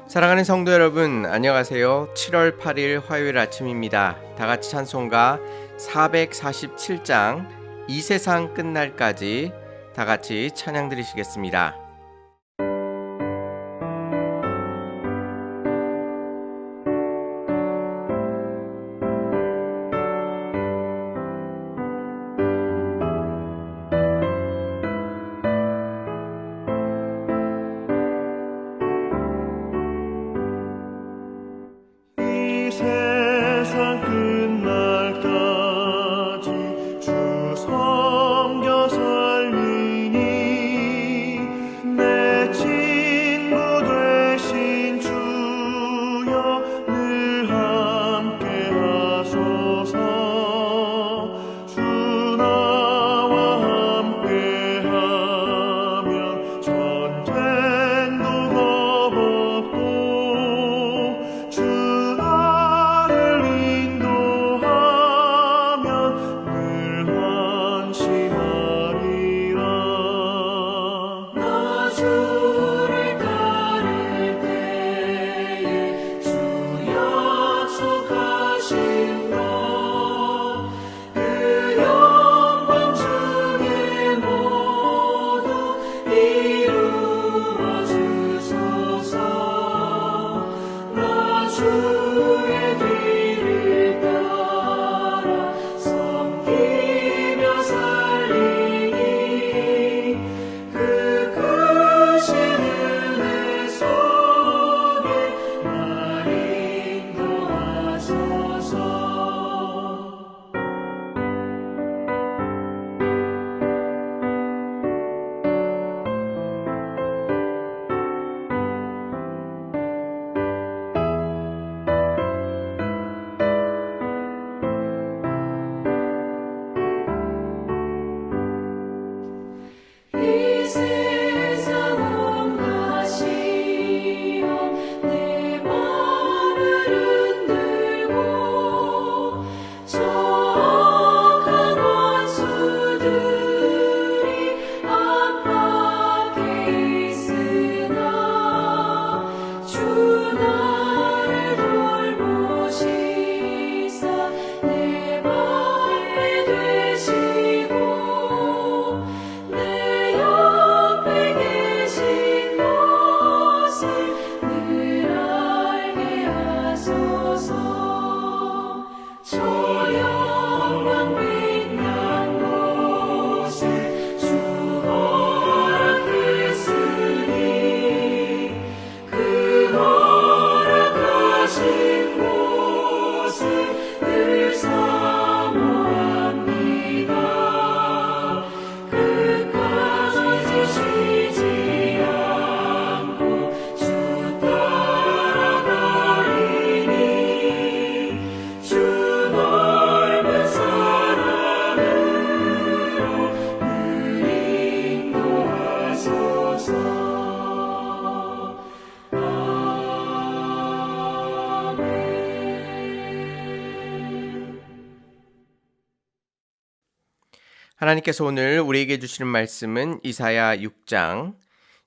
사랑하는 성도 여러분, 안녕하세요. 7월 8일 화요일 아침입니다. 다 같이 찬송가 447장 이 세상 끝날까지 다 같이 찬양 드리시겠습니다. 세상 끝날까지 주 섬겨 살리니 내 친구 되신 주여 늘 함께 하소서. 주 나와 함께 하면 전쟁도 겁없고 주 주의 길을 따라 섬기며 살리니 그 크신 은혜 속에 날 인도하소서. 이 세상 온갖 시험 내 맘을 흔들고 정악한 원수들이 압박해 있으나 주 나를 돌보시사 내 맘에 되시고 내 옆에 계신 것을 늘 알게 하소서. 저 영광 빛난 곳에 주 허락했으니 그 허락하신 곳을 늘 사모합니다. 끝까지 지치지 않고 주 따라가리니 주 넓은 사랑으로 늘 인도하소서. 아멘. 하나님께서 오늘 우리에게 주시는 말씀은 이사야 6장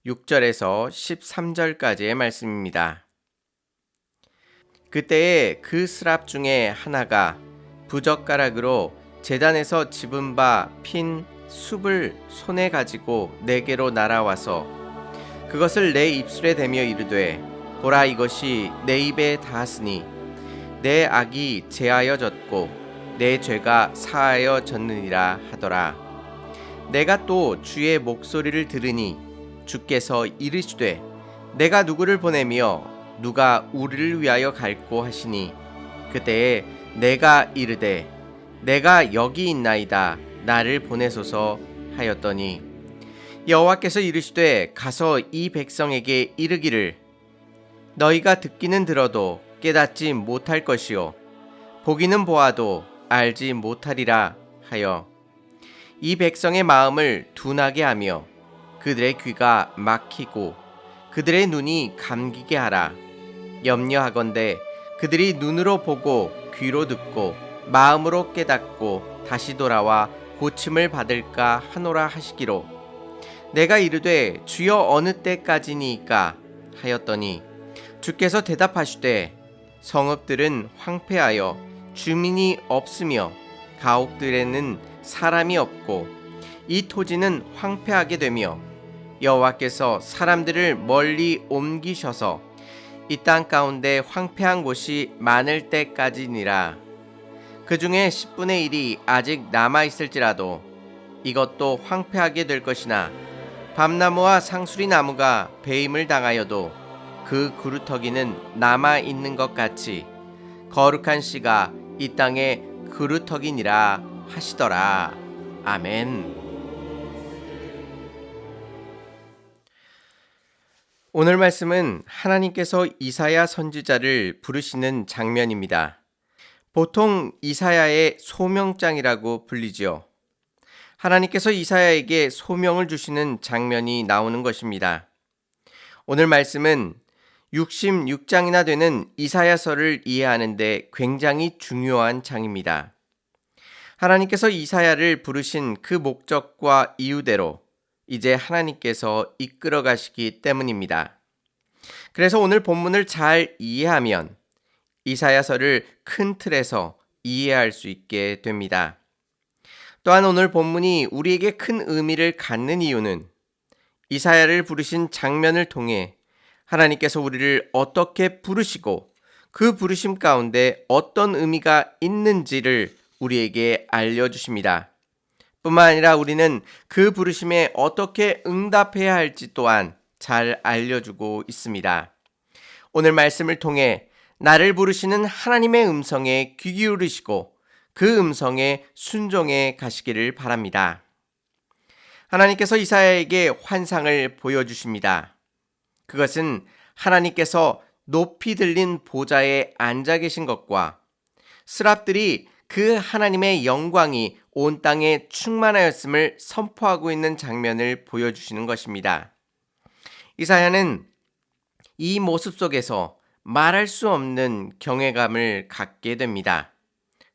6절에서 13절까지의 말씀입니다. 그때에 그 스랍 중에 하나가 부젓가락으로 제단에서 집은 바 핀 숲을 손에 가지고 내게로 날아와서 그것을 내 입술에 대며 이르되 보라 이것이 내 입에 닿았으니 내 악이 제하여졌고 내 죄가 사하여졌느니라 하더라. 내가 또 주의 목소리를 들으니 주께서 이르시되 내가 누구를 보내며 누가 우리를 위하여 갈꼬 하시니 그때에 내가 이르되 내가 여기 있나이다 나를 보내소서 하였더니 여호와께서 이르시되 가서 이 백성에게 이르기를 너희가 듣기는 들어도 깨닫지 못할 것이요 보기는 보아도 알지 못하리라 하여 이 백성의 마음을 둔하게 하며 그들의 귀가 막히고 그들의 눈이 감기게 하라. 염려하건대 그들이 눈으로 보고 귀로 듣고 마음으로 깨닫고 다시 돌아와 고침을 받을까 하노라 하시기로 내가 이르되 주여 어느 때까지니까 하였더니 주께서 대답하시되 성읍들은 황폐하여 주민이 없으며 가옥들에는 사람이 없고 이 토지는 황폐하게 되며 여호와께서 사람들을 멀리 옮기셔서 이 땅 가운데 황폐한 곳이 많을 때까지니라. 그 중에 10분의 1이 아직 남아 있을지라도 이것도 황폐하게 될 것이나 밤나무와 상수리 나무가 배임을 당하여도 그 그루터기는 남아 있는 것 같이 거룩한 씨가 이 땅에 그루터기니라 하시더라. 아멘. 오늘 말씀은 하나님께서 이사야 선지자를 부르시는 장면입니다. 보통 이사야의 소명장이라고 불리지요. 하나님께서 이사야에게 소명을 주시는 장면이 나오는 것입니다. 오늘 말씀은 66장이나 되는 이사야서를 이해하는데 굉장히 중요한 장입니다. 하나님께서 이사야를 부르신 그 목적과 이유대로 이제 하나님께서 이끌어 가시기 때문입니다. 그래서 오늘 본문을 잘 이해하면 이사야서를 큰 틀에서 이해할 수 있게 됩니다. 또한 오늘 본문이 우리에게 큰 의미를 갖는 이유는 이사야를 부르신 장면을 통해 하나님께서 우리를 어떻게 부르시고 그 부르심 가운데 어떤 의미가 있는지를 우리에게 알려주십니다. 뿐만 아니라 우리는 그 부르심에 어떻게 응답해야 할지 또한 잘 알려주고 있습니다. 오늘 말씀을 통해 나를 부르시는 하나님의 음성에 귀 기울이시고 그 음성에 순종해 가시기를 바랍니다. 하나님께서 이사야에게 환상을 보여주십니다. 그것은 하나님께서 높이 들린 보좌에 앉아 계신 것과 스랍들이 그 하나님의 영광이 온 땅에 충만하였음을 선포하고 있는 장면을 보여주시는 것입니다. 이사야는 이 모습 속에서 말할 수 없는 경외감을 갖게 됩니다.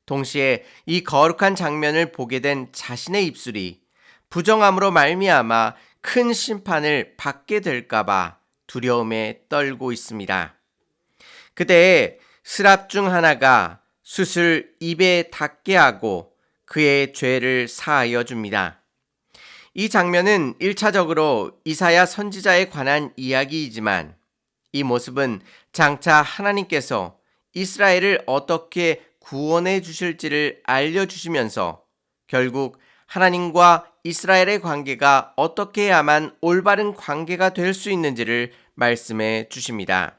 동시에 이 거룩한 장면을 보게 된 자신의 입술이 부정함으로 말미암아 큰 심판을 받게 될까봐 두려움에 떨고 있습니다. 그때 스랍 중 하나가 숯을 입에 닿게 하고 그의 죄를 사하여 줍니다. 이 장면은 1차적으로 이사야 선지자에 관한 이야기이지만 이 모습은 장차 하나님께서 이스라엘을 어떻게 구원해 주실지를 알려주시면서 결국 하나님과 이스라엘의 관계가 어떻게 해야만 올바른 관계가 될 수 있는지를 말씀해 주십니다.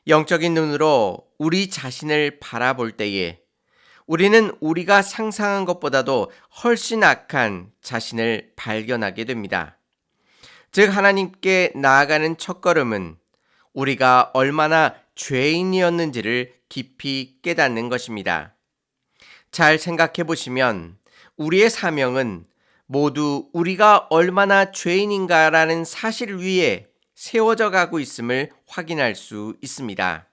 영적인 눈으로 우리 자신을 바라볼 때에 우리는 우리가 상상한 것보다도 훨씬 악한 자신을 발견하게 됩니다. 즉 하나님께 나아가는 첫걸음은 우리가 얼마나 죄인이었는지를 깊이 깨닫는 것입니다. 잘 생각해 보시면 우리의 사명은 모두 우리가 얼마나 죄인인가라는 사실 위에 세워져 가고 있음을 확인할 수 있습니다.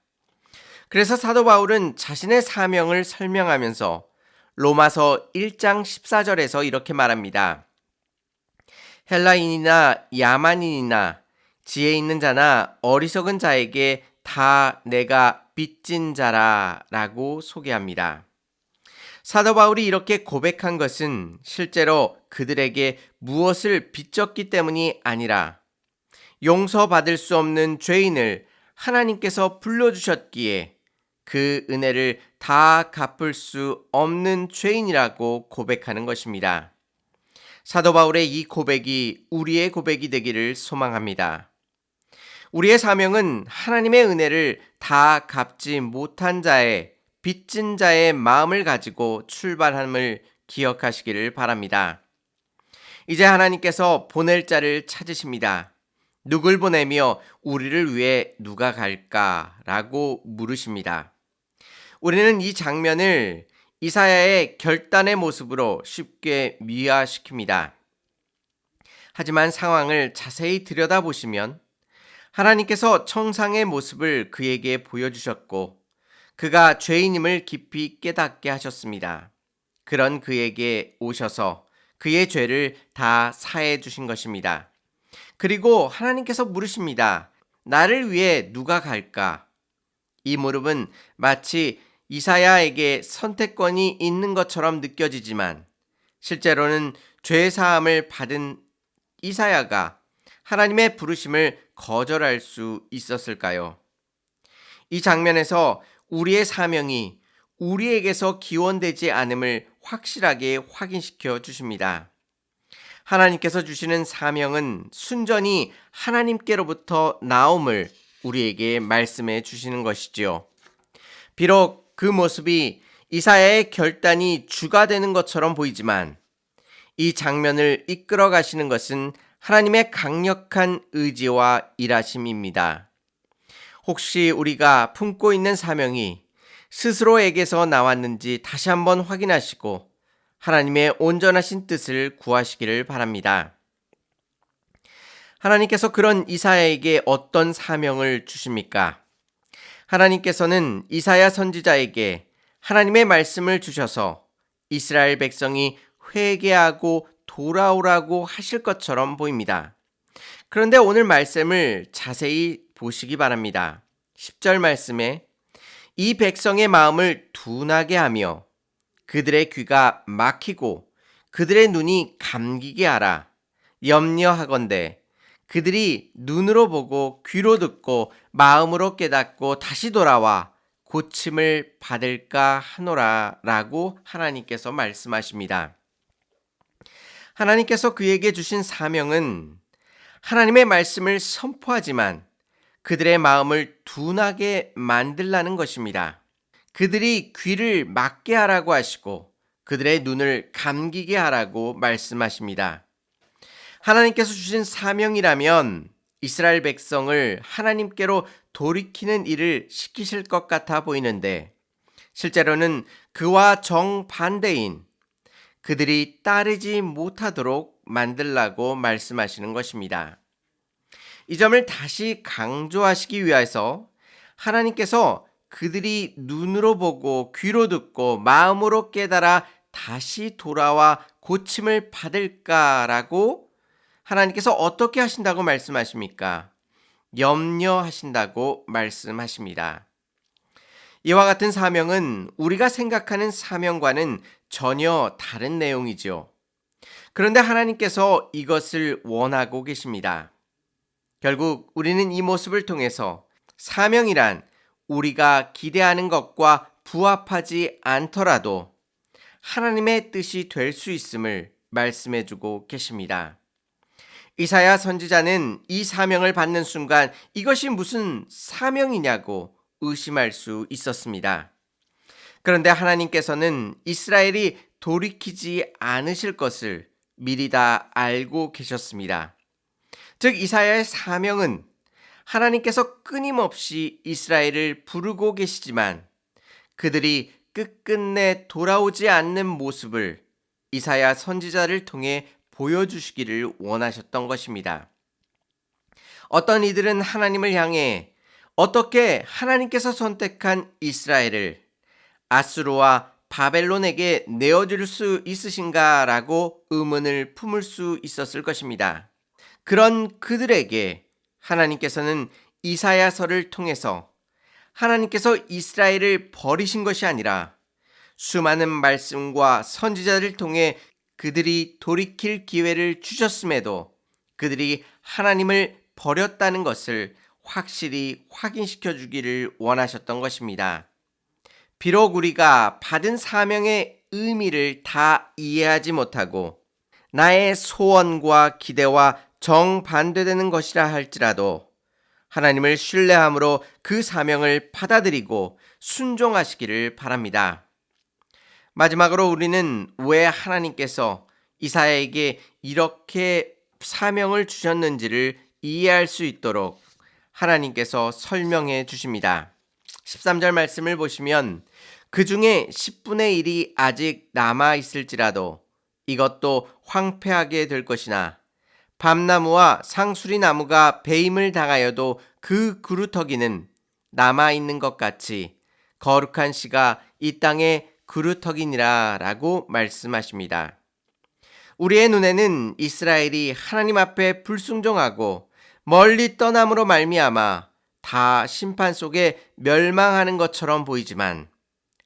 그래서 사도 바울은 자신의 사명을 설명하면서 로마서 1장 14절에서 이렇게 말합니다. 헬라인이나 야만인이나 지혜 있는 자나 어리석은 자에게 다 내가 빚진 자라 라고 소개합니다. 사도 바울이 이렇게 고백한 것은 실제로 그들에게 무엇을 빚졌기 때문이 아니라 용서받을 수 없는 죄인을 하나님께서 불러주셨기에 그 은혜를 다 갚을 수 없는 죄인이라고 고백하는 것입니다. 사도 바울의 이 고백이 우리의 고백이 되기를 소망합니다. 우리의 사명은 하나님의 은혜를 다 갚지 못한 자의 빚진 자의 마음을 가지고 출발함을 기억하시기를 바랍니다. 이제 하나님께서 보낼 자를 찾으십니다. 누굴 보내며 우리를 위해 누가 갈까라고 물으십니다. 우리는 이 장면을 이사야의 결단의 모습으로 쉽게 미화시킵니다. 하지만 상황을 자세히 들여다보시면 하나님께서 청상의 모습을 그에게 보여주셨고 그가 죄인임을 깊이 깨닫게 하셨습니다. 그런 그에게 오셔서 그의 죄를 다 사해 주신 것입니다. 그리고 하나님께서 물으십니다. 나를 위해 누가 갈까? 이 물음은 마치 이사야에게 선택권이 있는 것처럼 느껴지지만 실제로는 죄 사함을 받은 이사야가 하나님의 부르심을 거절할 수 있었을까요? 이 장면에서 우리의 사명이 우리에게서 기원되지 않음을 확실하게 확인시켜 주십니다. 하나님께서 주시는 사명은 순전히 하나님께로부터 나옴을 우리에게 말씀해 주시는 것이지요. 비록 그 모습이 이사야의 결단이 주가 되는 것처럼 보이지만 이 장면을 이끌어 가시는 것은 하나님의 강력한 의지와 일하심입니다. 혹시 우리가 품고 있는 사명이 스스로에게서 나왔는지 다시 한번 확인하시고 하나님의 온전하신 뜻을 구하시기를 바랍니다. 하나님께서 그런 이사야에게 어떤 사명을 주십니까? 하나님께서는 이사야 선지자에게 하나님의 말씀을 주셔서 이스라엘 백성이 회개하고 돌아오라고 하실 것처럼 보입니다. 그런데 오늘 말씀을 자세히 보시기 바랍니다. 10절 말씀에 이 백성의 마음을 둔하게 하며 그들의 귀가 막히고 그들의 눈이 감기게 하라. 염려하건대 그들이 눈으로 보고 귀로 듣고 마음으로 깨닫고 다시 돌아와 고침을 받을까 하노라 라고 하나님께서 말씀하십니다. 하나님께서 그에게 주신 사명은 하나님의 말씀을 선포하지만 그들의 마음을 둔하게 만들라는 것입니다. 그들이 귀를 막게 하라고 하시고 그들의 눈을 감기게 하라고 말씀하십니다. 하나님께서 주신 사명이라면 이스라엘 백성을 하나님께로 돌이키는 일을 시키실 것 같아 보이는데 실제로는 그와 정반대인 그들이 따르지 못하도록 만들라고 말씀하시는 것입니다. 이 점을 다시 강조하시기 위해서 하나님께서 그들이 눈으로 보고 귀로 듣고 마음으로 깨달아 다시 돌아와 고침을 받을까라고 하나님께서 어떻게 하신다고 말씀하십니까? 염려하신다고 말씀하십니다. 이와 같은 사명은 우리가 생각하는 사명과는 전혀 다른 내용이죠. 그런데 하나님께서 이것을 원하고 계십니다. 결국 우리는 이 모습을 통해서 사명이란 우리가 기대하는 것과 부합하지 않더라도 하나님의 뜻이 될 수 있음을 말씀해 주고 계십니다. 이사야 선지자는 이 사명을 받는 순간 이것이 무슨 사명이냐고 의심할 수 있었습니다. 그런데 하나님께서는 이스라엘이 돌이키지 않으실 것을 미리 다 알고 계셨습니다. 즉 이사야의 사명은 하나님께서 끊임없이 이스라엘을 부르고 계시지만 그들이 끝끝내 돌아오지 않는 모습을 이사야 선지자를 통해 보여주시기를 원하셨던 것입니다. 어떤 이들은 하나님을 향해 어떻게 하나님께서 선택한 이스라엘을 아수르와 바벨론에게 내어줄 수 있으신가라고 의문을 품을 수 있었을 것입니다. 그런 그들에게 하나님께서는 이사야서를 통해서 하나님께서 이스라엘을 버리신 것이 아니라 수많은 말씀과 선지자를 통해 그들이 돌이킬 기회를 주셨음에도 그들이 하나님을 버렸다는 것을 확실히 확인시켜 주기를 원하셨던 것입니다. 비록 우리가 받은 사명의 의미를 다 이해하지 못하고 나의 소원과 기대와 정반대되는 것이라 할지라도 하나님을 신뢰함으로 그 사명을 받아들이고 순종하시기를 바랍니다. 마지막으로 우리는 왜 하나님께서 이사야에게 이렇게 사명을 주셨는지를 이해할 수 있도록 하나님께서 설명해 주십니다. 13절 말씀을 보시면 그 중에 10분의 1이 아직 남아 있을지라도 이것도 황폐하게 될 것이나 밤나무와 상수리 나무가 배임을 당하여도 그 그루터기는 남아 있는 것 같이 거룩한 씨가 이 땅에 그루터기니라 라고 말씀하십니다. 우리의 눈에는 이스라엘이 하나님 앞에 불순종하고 멀리 떠남으로 말미암아 다 심판 속에 멸망하는 것처럼 보이지만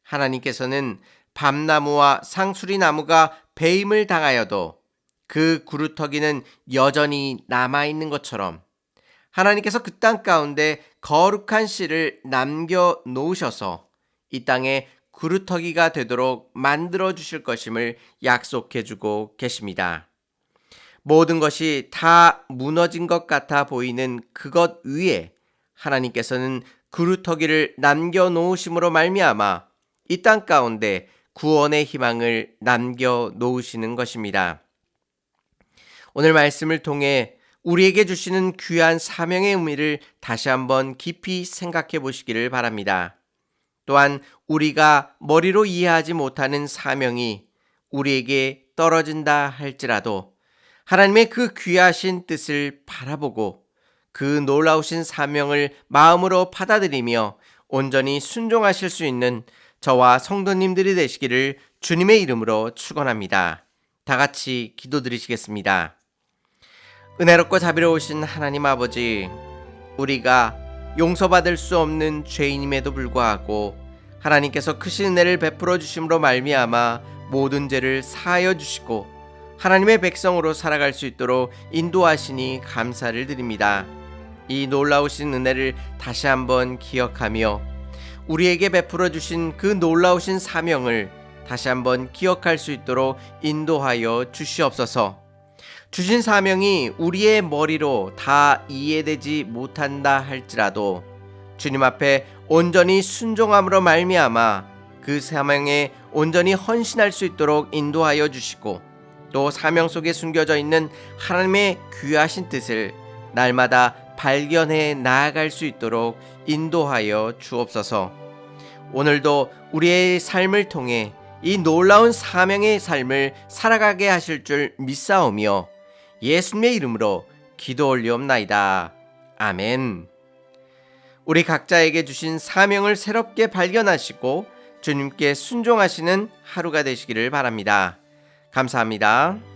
하나님께서는 밤나무와 상수리 나무가 배임을 당하여도 그 구루터기는 여전히 남아있는 것처럼 하나님께서 그 땅 가운데 거룩한 씨를 남겨 놓으셔서 이 땅에 구루터기가 되도록 만들어 주실 것임을 약속해 주고 계십니다. 모든 것이 다 무너진 것 같아 보이는 그것 위에 하나님께서는 구루터기를 남겨 놓으심으로 말미암아 이 땅 가운데 구원의 희망을 남겨 놓으시는 것입니다. 오늘 말씀을 통해 우리에게 주시는 귀한 사명의 의미를 다시 한번 깊이 생각해 보시기를 바랍니다. 또한 우리가 머리로 이해하지 못하는 사명이 우리에게 떨어진다 할지라도 하나님의 그 귀하신 뜻을 바라보고 그 놀라우신 사명을 마음으로 받아들이며 온전히 순종하실 수 있는 저와 성도님들이 되시기를 주님의 이름으로 축원합니다. 다 같이 기도드리시겠습니다. 은혜롭고 자비로우신 하나님 아버지, 우리가 용서받을 수 없는 죄인임에도 불구하고 하나님께서 크신 은혜를 베풀어 주심으로 말미암아 모든 죄를 사하여 주시고 하나님의 백성으로 살아갈 수 있도록 인도하시니 감사를 드립니다. 이 놀라우신 은혜를 다시 한번 기억하며 우리에게 베풀어 주신 그 놀라우신 사명을 다시 한번 기억할 수 있도록 인도하여 주시옵소서. 주신 사명이 우리의 머리로 다 이해되지 못한다 할지라도 주님 앞에 온전히 순종함으로 말미암아 그 사명에 온전히 헌신할 수 있도록 인도하여 주시고 또 사명 속에 숨겨져 있는 하나님의 귀하신 뜻을 날마다 발견해 나아갈 수 있도록 인도하여 주옵소서. 오늘도 우리의 삶을 통해 이 놀라운 사명의 삶을 살아가게 하실 줄 믿사오며 예수님의 이름으로 기도 올리옵나이다. 아멘. 우리 각자에게 주신 사명을 새롭게 발견하시고 주님께 순종하시는 하루가 되시기를 바랍니다. 감사합니다.